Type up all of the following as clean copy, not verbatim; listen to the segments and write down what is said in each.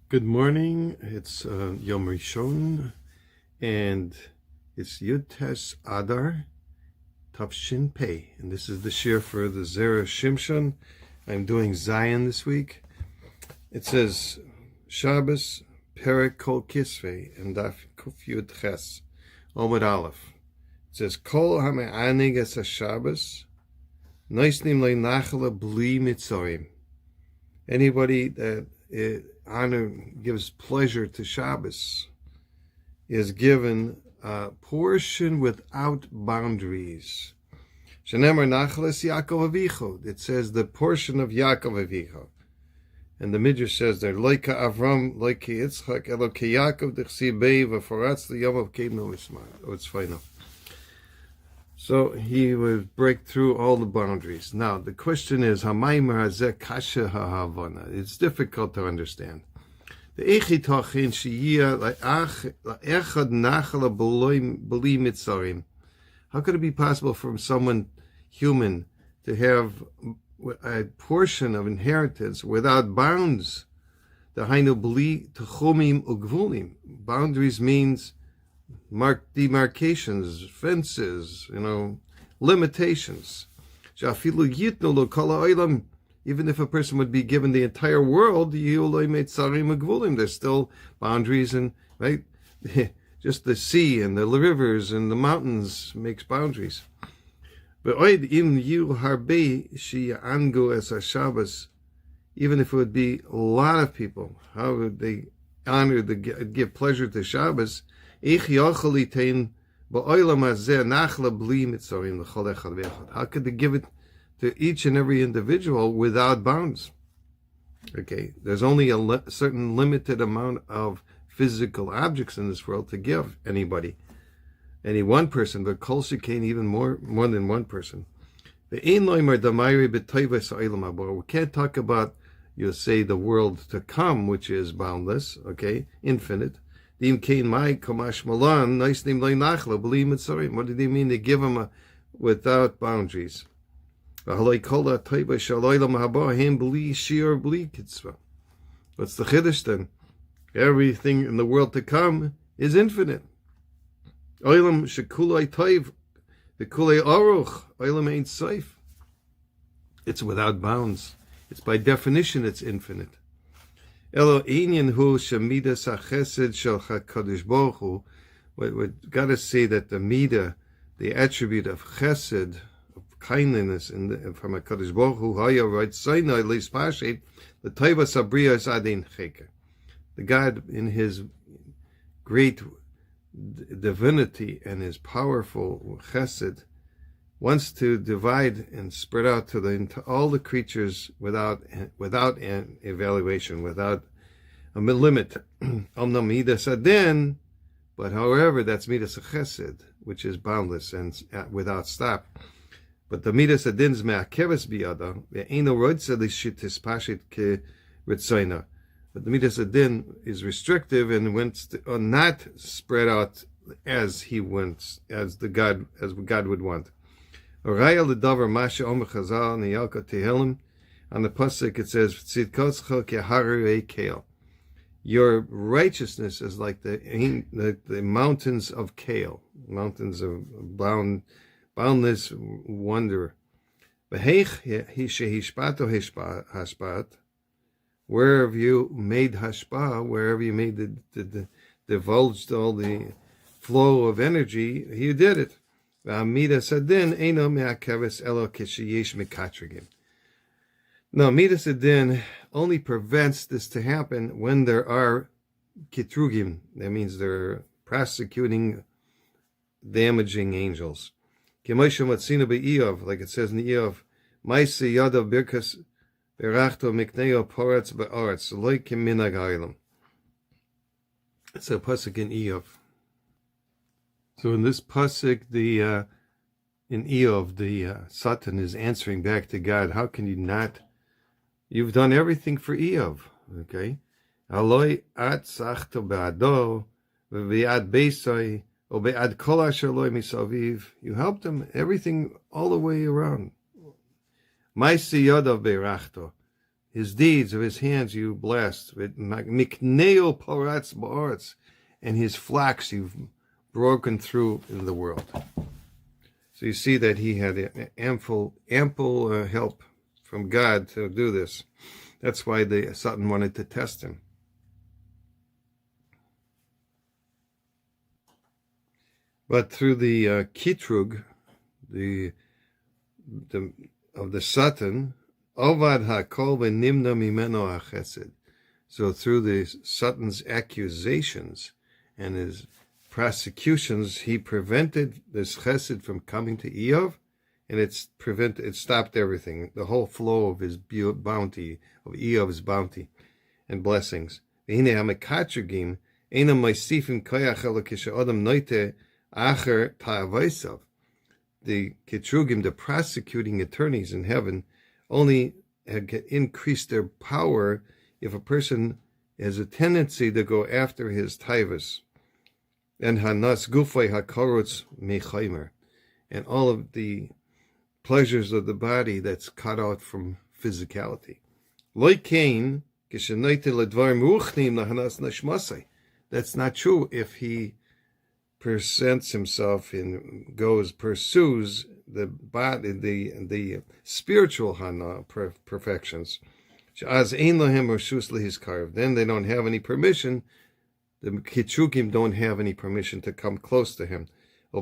Good morning. It's Yom Rishon, and it's Yud Tes Adar Tafshin Pei, and this is the shir for the Zera Shimshon. I'm doing Zion this week. It says Shabbos Perek Kol Kisvei and Daf Kuf Yud Ches Omid Aleph. It says Kol HaMe'anig Es HaShabbos Noisnim Le'Nachala Bli Mitzorim. Anybody that honor gives pleasure to Shabbos is given a portion without boundaries. Shenemar Nachlas Yaakov Avicho. It says the portion of Yaakov Avicho. And the Midrash says there, Loika Avram, Loika Yitzchak, Eloke Yaakov, Dechsi Bei, V'foratz L'yom of Kedno Ismael. Oh, it's final. So he would break through all the boundaries. Now, the question is, Hamaymer Hazeh Kasha HaHavana. It's difficult to understand. The Echi Tachin Shiyah La'echad Nachala B'li Mitzarim. How could it be possible for someone human to have a portion of inheritance without bounds? The Hainu B'li Techumim Ugvulim. Boundaries means demarcations, fences, limitations. Even if a person would be given the entire world, there's still boundaries, and right, just the sea and the rivers and the mountains makes boundaries. But even if it would be a lot of people, how would they honor give pleasure to Shabbos? How could they give it to each and every individual without bounds? Okay, there's only a certain limited amount of physical objects in this world to give anybody, any one person, but kol shekain even more than one person. We can't talk about, you'll say, the world to come, which is boundless, okay, infinite. What did he mean to give him without boundaries? What's the chiddush then? Everything in the world to come is infinite. It's without bounds. It's by definition it's infinite. Elo inyan hu shemidas hachesed shel HaKadosh Baruch Hu. We've got to say that the midah, the attribute of chesed, of kindliness, from HaKadosh Baruch Hu, haya right Sinai leis Parshat, the taiva sabriya is adin cheker. The God, in His great divinity and His powerful chesed, wants to divide and spread out to all the creatures without an evaluation, without a limit. But however, that's midas chesed, which is boundless and without stop. But the midas adin is me'akeves biyada, ve'eino roitze l'shitis pashit ke'ritzoina. But the midas adin is restrictive and wants to not spread out as He wants, as God would want. On the pasuk it says, your righteousness is like the mountains of kale, mountains of boundless wonder. Wherever you made hashpa, wherever you made the divulged all the flow of energy, you did it. No, midas adin only prevents this to happen when there are kitrugim. That means they're prosecuting, damaging angels. Like it says in the Eov, Maisi yadav birkas berachto mikneo poretz be'aretz loikim minag ha'olam. It's a pasuk in Eov. So in this pasuk, in Eov, the Satan is answering back to God. How can you not? You've done everything for Eov, okay? Aloi at sachto be'ado, ve'ad beisai, o be'ad kol asher loi misaviv. You helped him, everything all the way around. Maisi yodav be'rachto. His deeds of his hands you blessed. With mikneo paratz ba'aretz, and his flax you've broken through in the world. So you see that he had ample help from God to do this. That's why the Satan wanted to test him. But through the kitrug, of the Satan, Ovad hakol v'nimna mimeno hachesed. So through the Satan's accusations and his prosecutions, he prevented this chesed from coming to Eov, and it stopped everything, the whole flow of his bounty, of Eov's bounty and blessings. The Ketrugim, the prosecuting attorneys in heaven, only increase their power if a person has a tendency to go after his taivas. And hanas gufay hakarotz mechaimer, and all of the pleasures of the body that's cut out from physicality. Loikain kishenaita ledvarim ruchnim lahanas nashmasai. That's not true if he presents himself and pursues the body, the spiritual hana perfections. As ein lahem reshus lehiskarv, then they don't have any permission. The Kitrukim don't have any permission to come close to him. So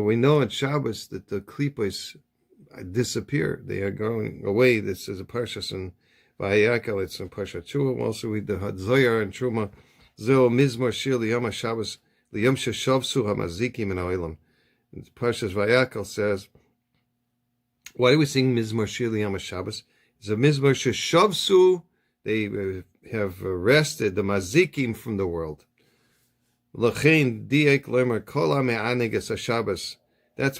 we know on Shabbos that the klipos disappear. They are going away. This is a Parshat in Vayakal. It's in Parshat Truma. Also with the Hadzoyar and Truma. Zeo mizmor shir liyom Shabbos liyom sheshavsu hamazikim in ha'olam. Parshat Vayakal says, why do we sing mizmor shir liyom Shabbos? It's a mizmor sheshavsu. They have arrested the mazikim from the world. That's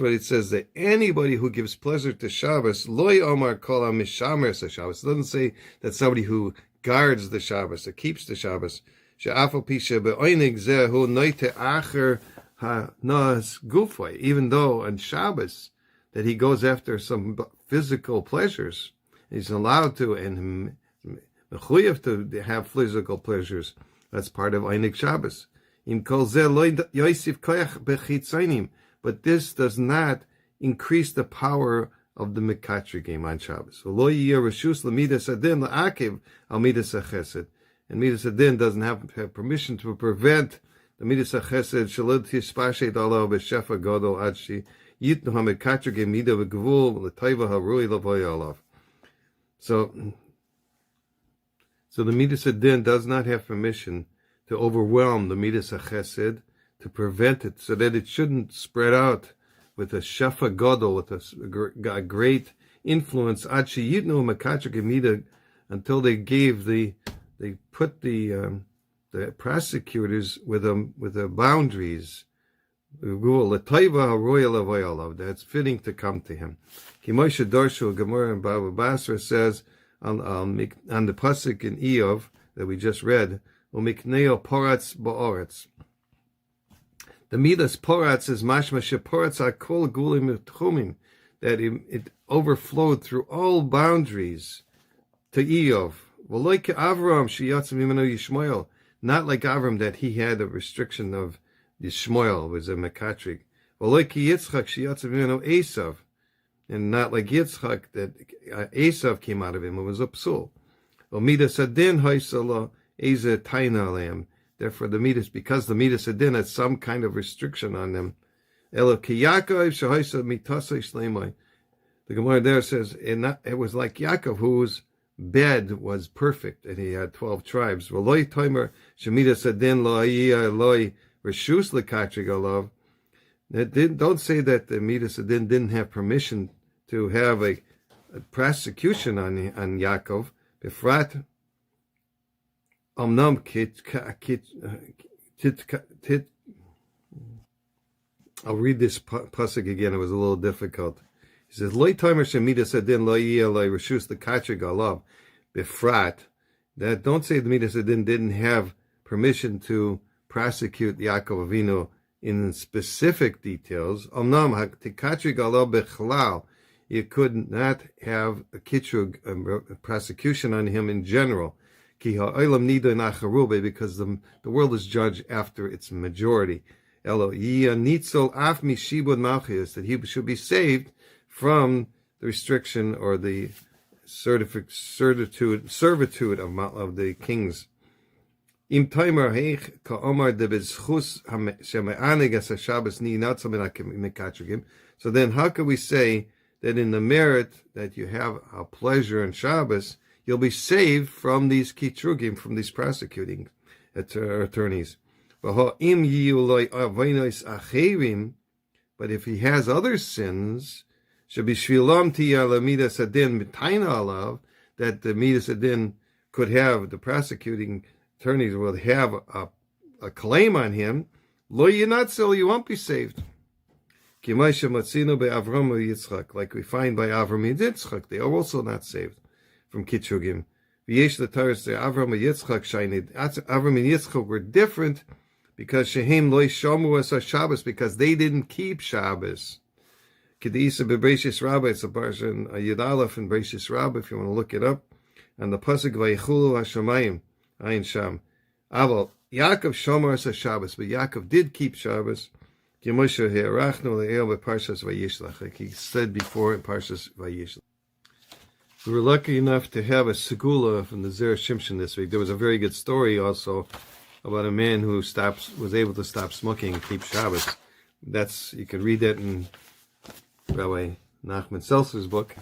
what it says, that anybody who gives pleasure to Shabbos, loy omar kol mishamer Shabbos. It doesn't say that somebody who guards the Shabbos, or keeps the Shabbos. Even though on Shabbos that he goes after some physical pleasures, he's allowed to, and mechuyev to have physical pleasures. That's part of Einik Shabbos. But this does not increase the power of the Mekatrigim on Shabbos. And Midas Adin doesn't have permission to prevent the Midas HaChesed Shalot Tishpashet Allah B'Shefa Gadol Adshi Yitnu HaMekatrigim Mida V'Gvul L'Taiva HaRui L'Voy Olav. So the Midas Adin does not have permission to overwhelm the Midas HaChesed, to prevent it, so that it shouldn't spread out with a Shefa Gadol, with a great influence, Adshi Yitnu HaMekatrigim Mida, until they put the prosecutors with the boundaries. That's fitting to come to him. Kimoshe Dorshu Gemara and Baba Basra says on the pasuk in Eov that we just read, Umikneo Poratz Ba'aretz. The Midas Poratz is mashma sheporatz akol gulim tchumim, that it overflowed through all boundaries to Eov. Not like Avram, that he had a restriction of Yishmael, was a Mekatrik. And not like Yitzchak, that Esav came out of him, it was a psul. Therefore, the Midas, because the Midas Adin had some kind of restriction on them. The Gemara there says, it was like Yaakov, whose bed was perfect, and he had 12 tribes. Don't say that the Midas Adin didn't have permission to have a prosecution on Yaakov. Befrat omnam I'll read this pasuk again. It was a little difficult. He says, "Loi timer shemidas adin lo yiyah lo reshus the katrig alav befrat." That don't say the Midas Adin didn't have permission to prosecute Yaakov Avinu in specific details. Omnam hakatrig alav bechlal. you could not have a kitrug, a prosecution on him in general. Because the world is judged after its majority. That he should be saved from the restriction or the servitude of the kings. So then how can we say that in the merit that you have a pleasure in Shabbos, you'll be saved from these kitrugim, from these prosecuting attorneys? But if he has other sins, that the midas adin could have, the prosecuting attorneys will have a claim on him, you won't be saved. Like we find by Avram and Yitzchak, they are also not saved from kitrugim. Avram and Yitzchak were different because shehem lo shomu as Shabbos, because they didn't keep Shabbos. Tisa beBreishis Rabbah, it's a Parshat Yud Aleph in Breishis Rabbah, if you want to look it up. And the pasuk Vayichulu Hashamayim Ayin Sham. Aval Yaakov shomer as Shabbos, but Yaakov did keep Shabbos. Like he said before in Parshas Vayishlach. We were lucky enough to have a segula from the Zera Shimshon this week. There was a very good story also about a man who was able to stop smoking and keep Shabbos. You can read that in Rabbi Nachman Seltzer's book.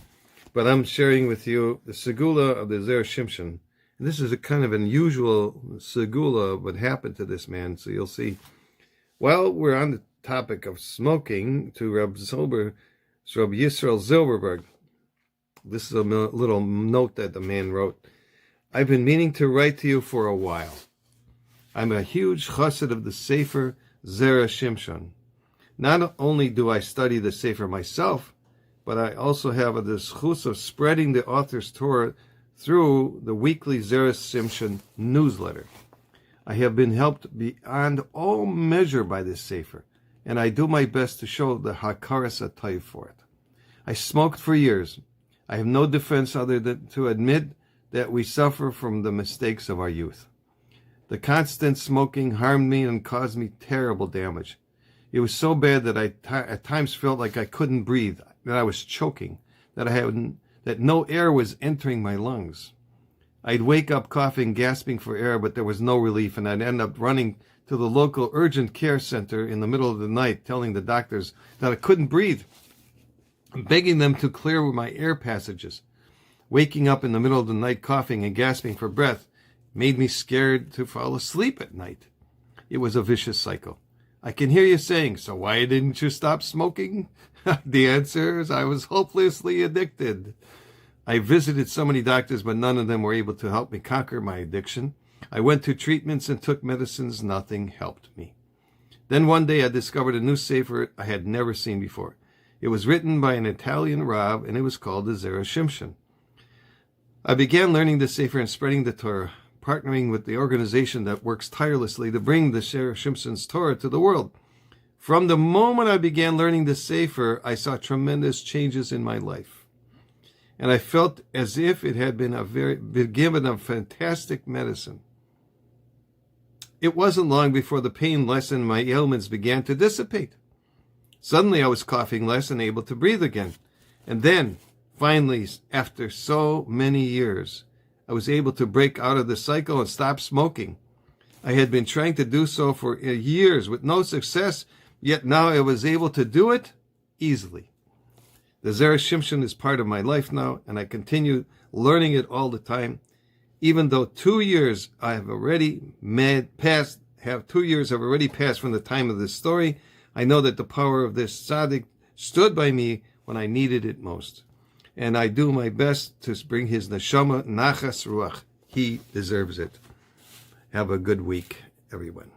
But I'm sharing with you the segula of the Zera Shimshon. And this is a kind of unusual segula of what happened to this man. So you'll see. While we're on the topic of smoking, to Rabbi Yisrael Zilberberg, this is a little note that the man wrote. I've been meaning to write to you for a while. I'm a huge chassid of the Sefer Zera Shimshon. Not only do I study the Sefer myself, but I also have the zchus of spreading the author's Torah through the weekly Zera Shimshon newsletter. I have been helped beyond all measure by this Sefer, and I do my best to show the hakaras atayv for it. I smoked for years. I have no defense other than to admit that we suffer from the mistakes of our youth. The constant smoking harmed me and caused me terrible damage. It was so bad that I at times felt like I couldn't breathe, that I was choking, that no air was entering my lungs. I'd wake up coughing, gasping for air, but there was no relief, and I'd end up running to the local urgent care center in the middle of the night, telling the doctors that I couldn't breathe, begging them to clear my air passages. Waking up in the middle of the night coughing and gasping for breath made me scared to fall asleep at night. It was a vicious cycle. I can hear you saying, so why didn't you stop smoking? The answer is I was hopelessly addicted. I visited so many doctors, but none of them were able to help me conquer my addiction. I went to treatments and took medicines. Nothing helped me. Then one day I discovered a new sefer I had never seen before. It was written by an Italian Rav, and it was called the Zera Shimshon. I began learning the sefer and spreading the Torah, partnering with the organization that works tirelessly to bring the Zera Shimshon's Torah to the world. From the moment I began learning the sefer, I saw tremendous changes in my life. And I felt as if it had been given a fantastic medicine. It wasn't long before the pain lessened, my ailments began to dissipate. Suddenly I was coughing less and able to breathe again. And then, finally, after so many years, I was able to break out of the cycle and stop smoking. I had been trying to do so for years with no success, yet now I was able to do it easily. The Zera Shimshon is part of my life now, and I continue learning it all the time. Even though 2 years have already passed from the time of this story, I know that the power of this tzaddik stood by me when I needed it most. And I do my best to bring his neshama nachas ruach. He deserves it. Have a good week, everyone.